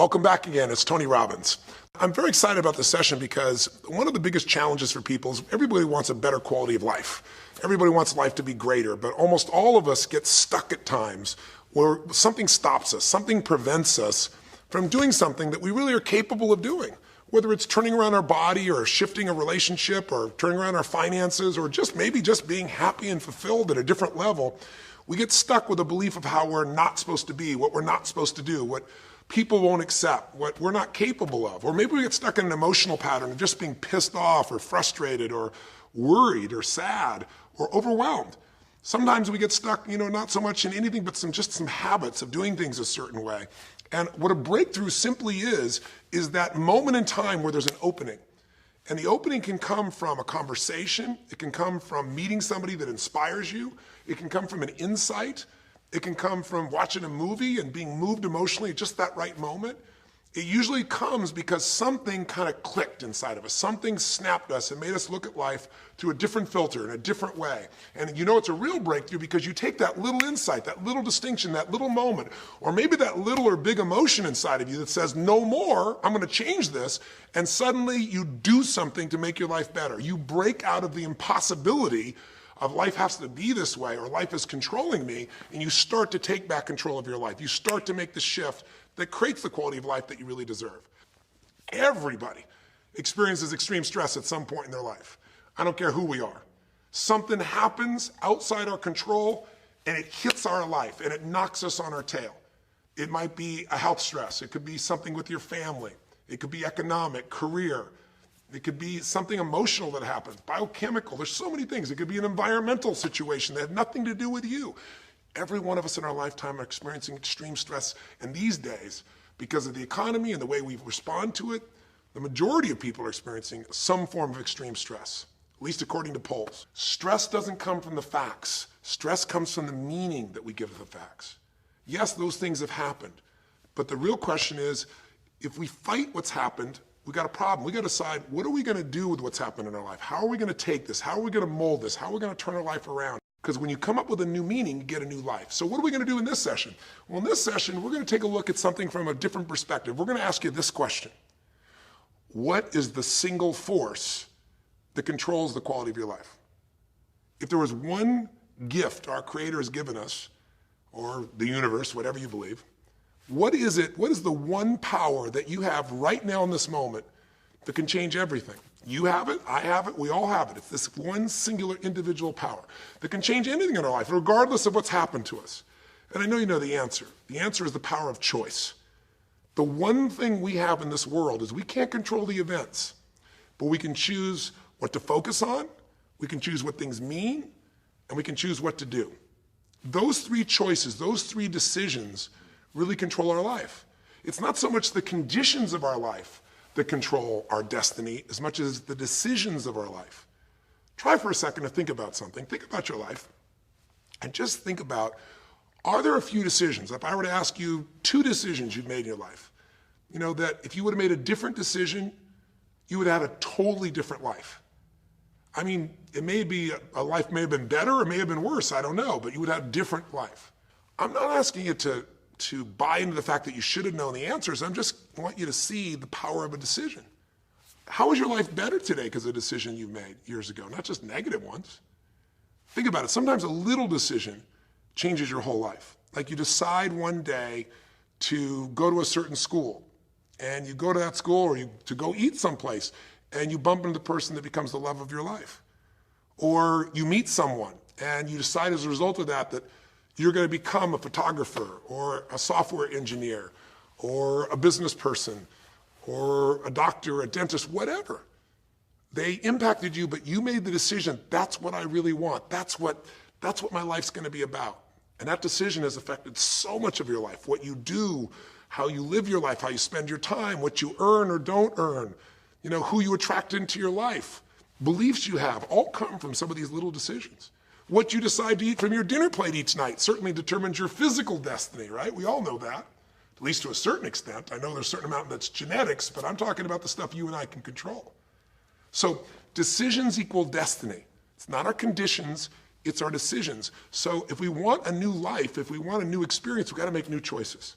Welcome back again. It's Tony Robbins. I'm very excited about this session because one of the biggest challenges for people is everybody wants a better quality of life. Everybody wants life to be greater, but almost all of us get stuck at times where something stops us, something prevents us from doing something that we really are capable of doing. Whether it's turning around our body or shifting a relationship or turning around our finances or maybe just being happy and fulfilled at a different level, we get stuck with a belief of how we're not supposed to be, what we're not supposed to do, what people won't accept, what we're not capable of. Or maybe we get stuck in an emotional pattern of just being pissed off or frustrated or worried or sad or overwhelmed. Sometimes we get stuck, not so much in anything but some habits of doing things a certain way. And what a breakthrough simply is that moment in time where there's an opening. And the opening can come from a conversation. It can come from meeting somebody that inspires you. It can come from an insight. It can come from watching a movie and being moved emotionally at just that right moment. It usually comes because something kind of clicked inside of us. Something snapped us and made us look at life through a different filter in a different way. And it's a real breakthrough because you take that little insight, that little distinction, that little moment, or maybe that little or big emotion inside of you that says, no more, I'm going to change this. And suddenly you do something to make your life better. You break out of the impossibility of life has to be this way or life is controlling me, and you start to take back control of your life. You start to make the shift that creates the quality of life that you really deserve. Everybody experiences extreme stress at some point in their life. I don't care who we are. Something happens outside our control and it hits our life and it knocks us on our tail. It might be a health stress. It could be something with your family. It could be economic, career. It could be something emotional that happens, biochemical. There's so many things. It could be an environmental situation that had nothing to do with you. Every one of us in our lifetime are experiencing extreme stress. And these days, because of the economy and the way we respond to it, the majority of people are experiencing some form of extreme stress, at least according to polls. Stress doesn't come from the facts. Stress comes from the meaning that we give to the facts. Yes, those things have happened. But the real question is, if we fight what's happened, we got a problem. We got to decide, what are we going to do with what's happened in our life? How are we going to take this? How are we going to mold this? How are we going to turn our life around? Because when you come up with a new meaning, you get a new life. So what are we going to do in this session? Well, in this session, we're going to take a look at something from a different perspective. We're going to ask you this question. What is the single force that controls the quality of your life? If there was one gift our Creator has given us, or the universe, whatever you believe, what is it? What is the one power that you have right now in this moment that can change everything? You have it, I have it, we all have it. It's this one singular individual power that can change anything in our life, regardless of what's happened to us. And I know you know the answer. The answer is the power of choice. The one thing we have in this world is we can't control the events, but we can choose what to focus on, we can choose what things mean, and we can choose what to do. Those three choices, those three decisions really control our life. It's not so much the conditions of our life that control our destiny as much as the decisions of our life. Try for a second to think about something. Think about your life and just think about, are there a few decisions? If I were to ask you 2 decisions you've made in your life, that if you would have made a different decision, you would have had a totally different life. I mean, it may be, a life may have been better or may have been worse, I don't know, but you would have a different life. I'm not asking you to buy into the fact that you should have known the answers. I just want you to see the power of a decision. How is your life better today because of a decision you made years ago, not just negative ones? Think about it. Sometimes a little decision changes your whole life. Like you decide one day to go to a certain school, and you go to that school or to go eat someplace, and you bump into the person that becomes the love of your life. Or you meet someone, and you decide as a result of that you're going to become a photographer or a software engineer or a business person or a doctor, a dentist, whatever. They impacted you, but you made the decision, that's what I really want. That's what my life's going to be about. And that decision has affected so much of your life, what you do, how you live your life, how you spend your time, what you earn or don't earn, who you attract into your life, beliefs you have, all come from some of these little decisions. What you decide to eat from your dinner plate each night certainly determines your physical destiny, right? We all know that, at least to a certain extent. I know there's a certain amount that's genetics, but I'm talking about the stuff you and I can control. So decisions equal destiny. It's not our conditions, it's our decisions. So if we want a new life, if we want a new experience, we've got to make new choices.